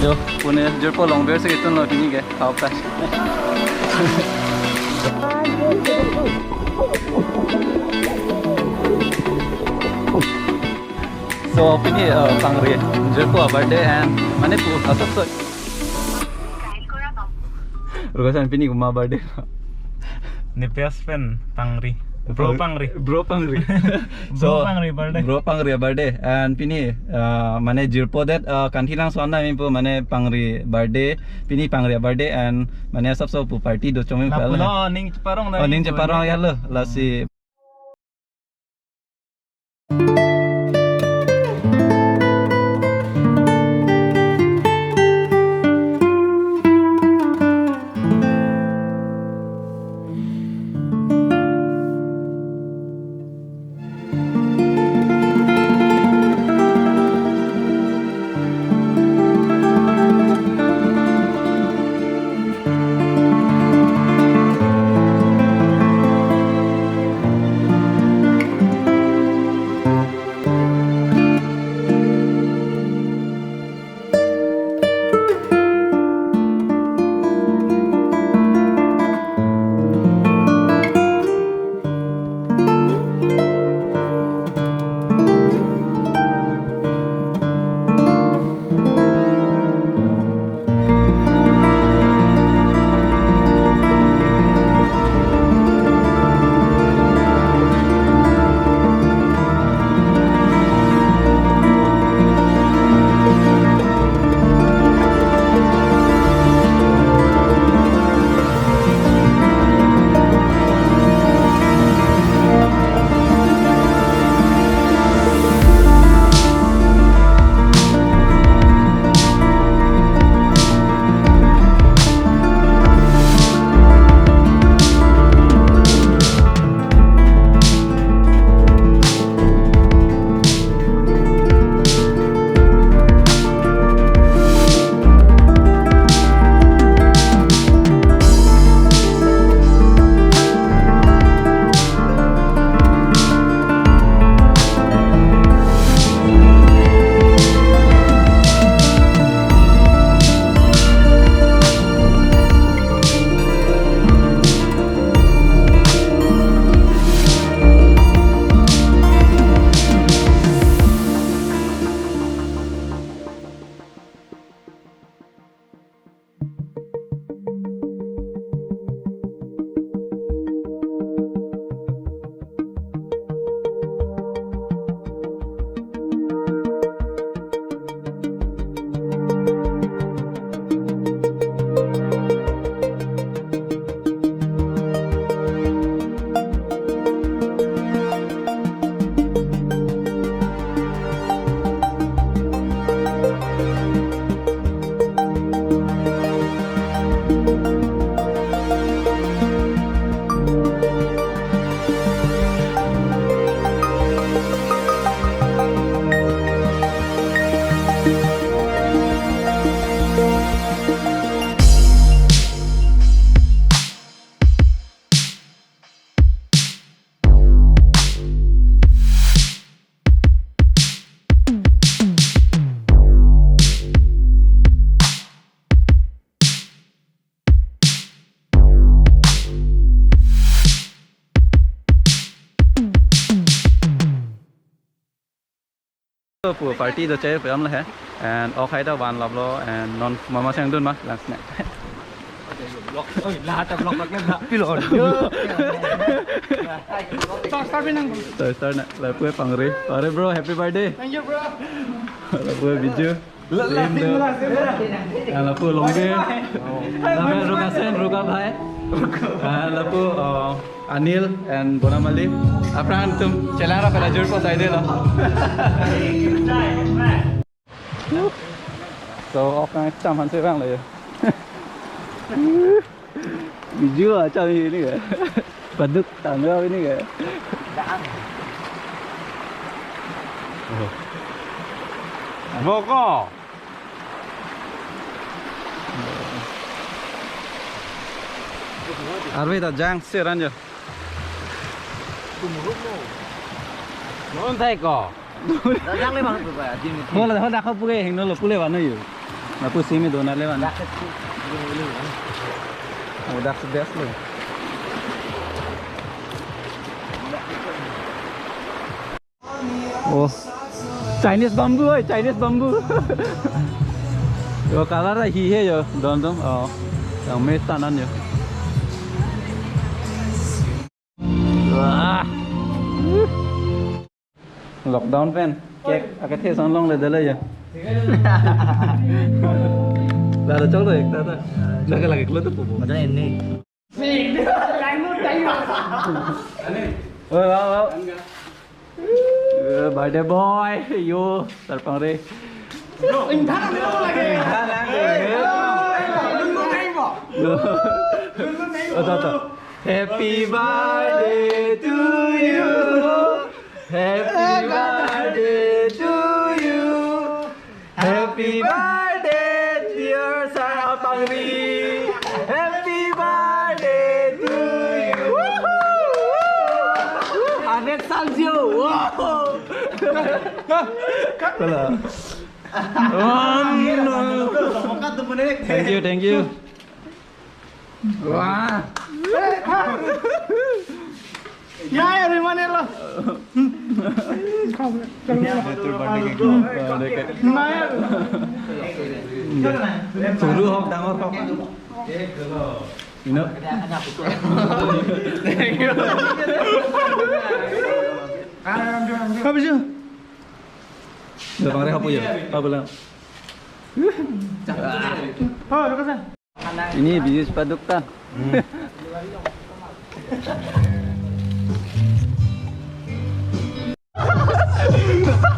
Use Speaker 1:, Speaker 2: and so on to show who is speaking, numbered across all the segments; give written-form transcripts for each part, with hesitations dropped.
Speaker 1: Jo, punya jerpo long bear segitu loh ini ke, kau pas. So ini pangri jerpo birthday and mana pu asal so. Rugasan ini kuma birthday.
Speaker 2: Nipias pen pangri. Bro pangri.
Speaker 1: So
Speaker 2: bro
Speaker 1: pangri birthday and pini mana jirpo that kantinang suana ini pu mana pangri birthday pini pangri birthday and mana sab pu party do chomi pala.
Speaker 2: No ning
Speaker 1: ceparong ya lo lasi. Pu party do chơi phải âm là hết and all khai đó bàn lọc lo and non mama sang đun mà làm snack.
Speaker 2: Ôi là tập lọc là cái gì?
Speaker 1: Pilot.
Speaker 2: Start bên năng.
Speaker 1: Start nè, là pu pangri. Pare bro, happy birthday.
Speaker 2: Thank you bro.
Speaker 1: Là pu biju. Là pu lombe. Là ruga bhai. Là pu Anil and Bonamali. Apran tum chela ra pela jur ko side la. So off na cham han se bang le. Biju à cham ni ni ke. Paduk tang ra ni ke.
Speaker 2: Vô có.
Speaker 1: Arve da jang se ran jo.
Speaker 2: Nó thấy có.
Speaker 3: Jang le bang tu ba.
Speaker 1: Mo la ho da kha pu ke hing no lo pu le wa no yu. Aku sini dona lewan. Udah sedes lu. Oh, Chinese bamboo, Chinese bamboo. Yo color là hi he yo, don don. Yang mes tanan yo. Wah. Lockdown pen. Kek agak thế son long le dale yo. Là cho rồi, ta ta. Là cái lagi keluar tu pun.
Speaker 2: Macam ini.
Speaker 1: Oi, wow. Birthday boy, yo, terpang re. Happy birthday to you. Happy birthday to you. Happy birthday dear Sarah Pangri. Happy birthday to you. Anet Salzio. Wow. Kalau. Thank you. Wah. Ya, dari mana lo? Suruh hok dangor hok. Ino. Thank you. Apa sih? Bang Reha apa ya? Apa bilang? Oh, lu kesana. Ini bisnis paduktan.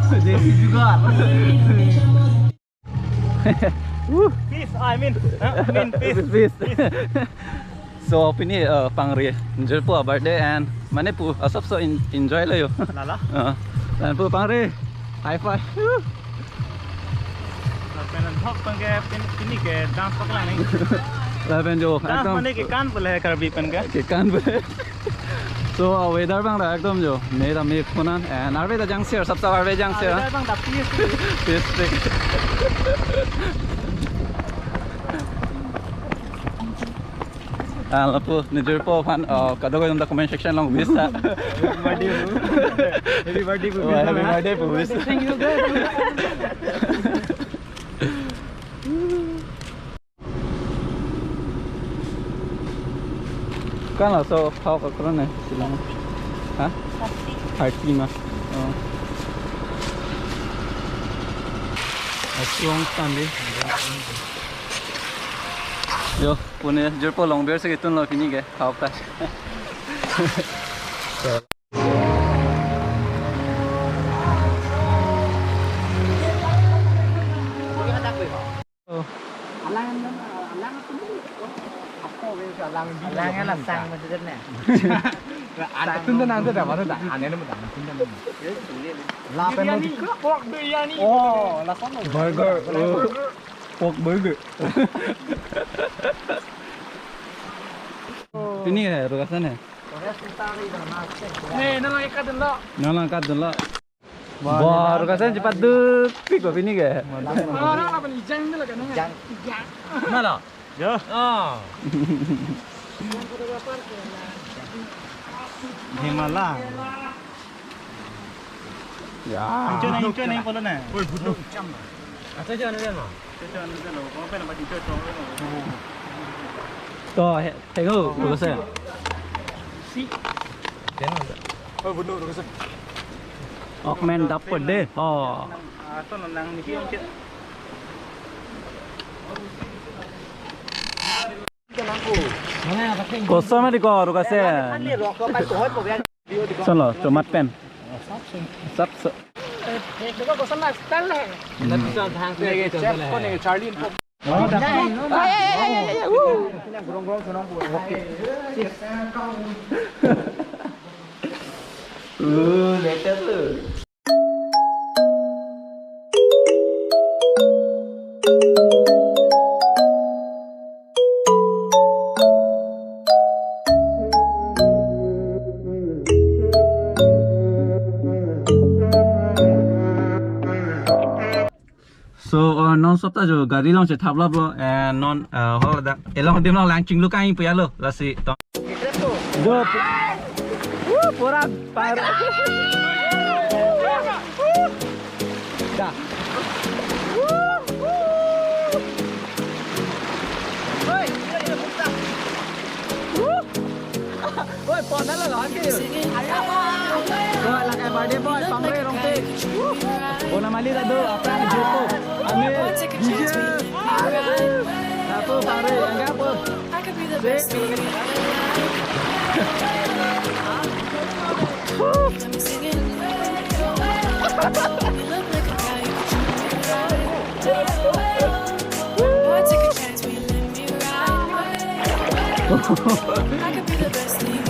Speaker 1: Jadi juga.
Speaker 2: Peace, I mean peace.
Speaker 1: So ini pangri enjoy po birthday and mana po asap so enjoy lah yo.
Speaker 2: Lala.
Speaker 1: Dan po pangri high five.
Speaker 2: Penan hok pangge ini ke dance pakla nih.
Speaker 1: Laban jo
Speaker 2: Dance mana ke kan boleh Karbi pangge.
Speaker 1: के कान पे so weather bang dah ekdom jo मेरा मेघ Punan and arbe da jangser sabsa arbe jangser
Speaker 2: Bang dah peace.
Speaker 1: district lapu nijur po fan kado ko yung comment section lang bisa
Speaker 2: Happy birthday po.
Speaker 1: happy birthday po bisa
Speaker 2: Thank you guys.
Speaker 1: kan lah so how ka kron eh silang ha party ma Asong tandi yo pune jur po long beer se kitun lo pini ke how ka
Speaker 2: Alangan lah sang macam tu ni.
Speaker 3: Ada tuntunan nanti dah, mana dah? Aneh nama dah. Tuntunan. Lapan roti.
Speaker 2: Pork biryani.
Speaker 3: Oh, lapan roti.
Speaker 1: burger pork burger ini है रुकासन है
Speaker 2: Nih, nang ikat dulu.
Speaker 1: नौला का दुल्ला वाह रुकासन cepat duk pik kok ini ke
Speaker 2: Orang apa ni? Jang dulu kan? Jang.
Speaker 1: mana
Speaker 2: Yo.
Speaker 3: Ah.
Speaker 2: Himala.
Speaker 1: ya
Speaker 2: Incun ni pula ni. Oi, budak.
Speaker 3: Ada je ada mah.
Speaker 2: Incun ni lo. Kau pernah baca incun cong ni?
Speaker 1: to hello rukasan
Speaker 2: Si.
Speaker 3: Oh, budak tu.
Speaker 1: Augment dapat deh oh
Speaker 2: Tu nang ni kiam cik.
Speaker 3: Mana yang pakai?
Speaker 1: kosong mah di kau rukasan
Speaker 2: Ni rock kau pakai kau biar.
Speaker 1: son lo tomat pen sap
Speaker 2: Itu kau sana style lah.
Speaker 3: Nanti tu hang tu lagi tu.
Speaker 2: Kau ni Charlie.
Speaker 3: Oh, dah.
Speaker 2: Gorong-gorong senang buat. Okey.
Speaker 1: letter tu non stop ta jo gari long che thabla bro and non hol da elong dim long lang ching lu kai pu ya lo la si to do pura par da ôi bọn đó là lón kìa rồi là cái bài đêm boy phóng rê rong tê bộ nam ali ra đô apa yang joko ane DJ apa pare enggak apa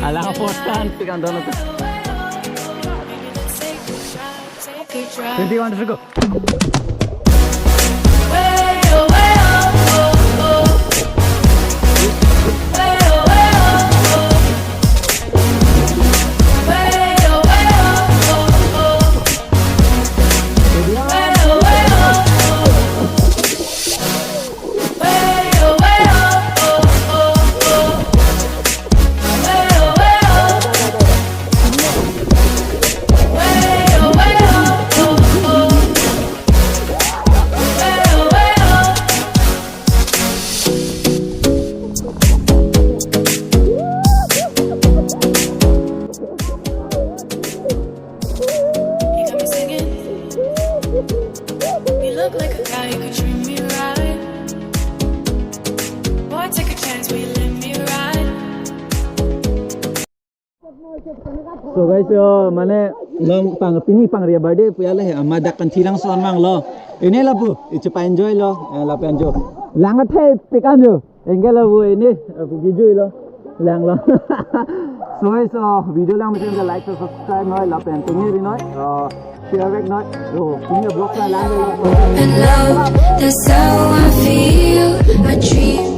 Speaker 1: Alah postan pikan dono tu. Ready want to go. So guys, mana long pang pini pang ria birthday pu yala he amada kan thilang son mang lo ini la pu ichu pa enjoy lo la pa enjoy lang the pikan jo engel la bu ini pu enjoy lo lang lo so guys video lang macam ka like subscribe noi la pa tung ni noi share rek noi ro punya blog la lang lo
Speaker 4: and love, that's how I feel. I treat